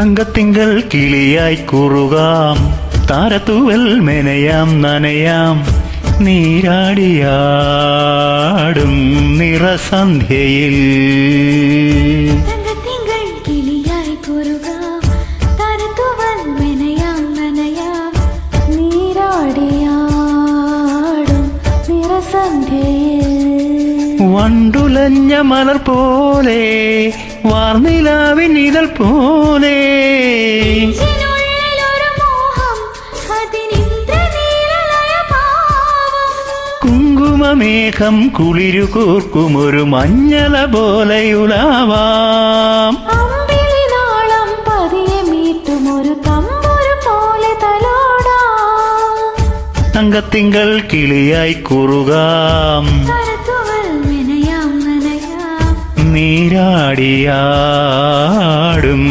തങ്കത്തിങ്കൾ കിളിയായി കുറുകാം, താരത്തൂവൽ മെനയാം നനയാം, നീരാടിയാടും നിറസന്ധ്യയിൽ. തങ്കത്തിങ്കൾ കിളിയായി കുറുകാം, താരത്തൂവൽ മെനയാം നനയാം, നീരാടിയാടും നിറസന്ധ്യയിൽ. വണ്ടുലഞ്ഞ മലർ പോലെ വാർനിലാവിൻ ഇതൾ പോലെ കുങ്കുമമേഘം കുളിരു കോർക്കുമൊരു മഞ്ഞള പോലെയുലാവാം. അമ്പിളിനാളം പതിയെ മീട്ടുമൊരു തമ്പുരു പോലെ തലോടാം. തങ്കത്തിങ്കൾ കിളിയായി കുറുകാം, നീരാടിയാടും.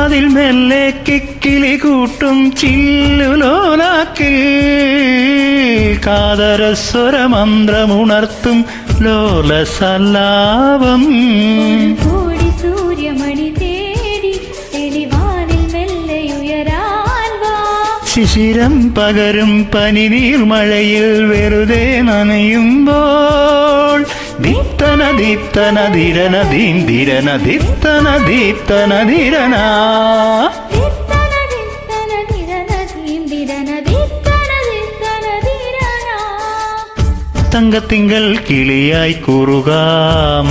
അതിൽ മെല്ലെ കിക്കിളി കൂട്ടും ചില്ലുലോലാക്കിൽ കാതരസ്വരമന്ത്രമുണർത്തും ലോലസല്ലാപം. സൂര്യമണി തേടി തെളിവാനിൽ മെല്ലെയുയരാൻ വാ. ശിശിരം പകരും പനിനീർമഴയിൽ വെറുതെ നനയുമ്പോൾ ദീപ്തന ദീപ്തന ധിരന ദീം ധിരന ദീപ്തന ദീപ്തന ധിരന. തങ്കത്തിങ്കൾ കിളിയായി കുറുകാം,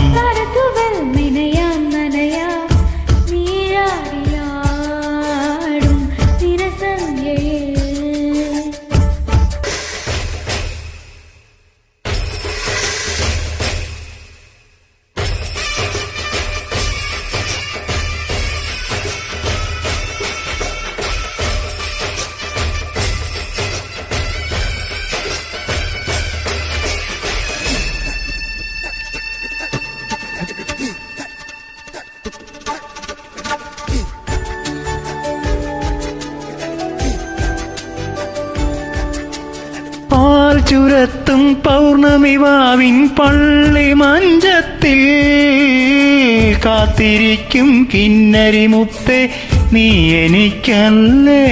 പാൽ ചുരത്തും പൗർണമി വാവിൻ പള്ളി മഞ്ചത്തിൽ കാത്തിരിക്കും കിന്നരി മുത്തേ നീ എനിക്കല്ലേ.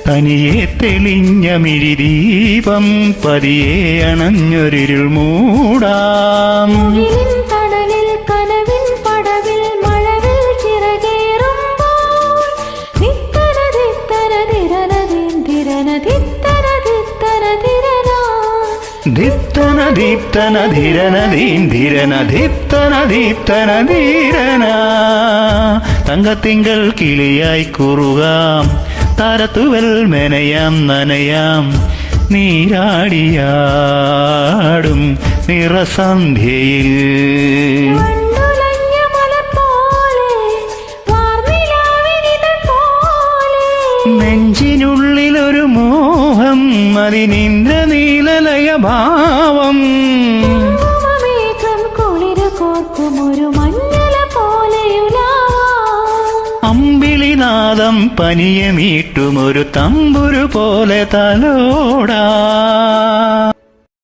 തനിയെ തെളിഞ്ഞ മിഴിദീപം പതിയെ അണഞ്ഞൊരിരുൾ മൂടാം. തണലിൽ കനവിൻ പടവിൽ മഴവിൽ ചിറകേറുമ്പോൾ ദിത്തന ദിത്തന ധിരന ധിരന ദിത്തന ദിത്തന ധിരന ദിത്തന ദീപ്തന ധിരന ദീം ധിരന ദിത്തന ദീപ്തന ധീരന. തങ്കത്തിങ്കൾ കിളിയായി കുറുകാം, താരത്തുവൽ മെനയാം നനയാം, നീരാടിയാടും നിറസന്ധ്യയിൽ. നെഞ്ചിനുള്ളിലൊരു മോഹം അതിനിന്ദ്രനീലലയ ഭാവം. അമ്പിളിനാദം പനിയമീട്ടുമൊരു തമ്പുരു പോലെ തലോടാ.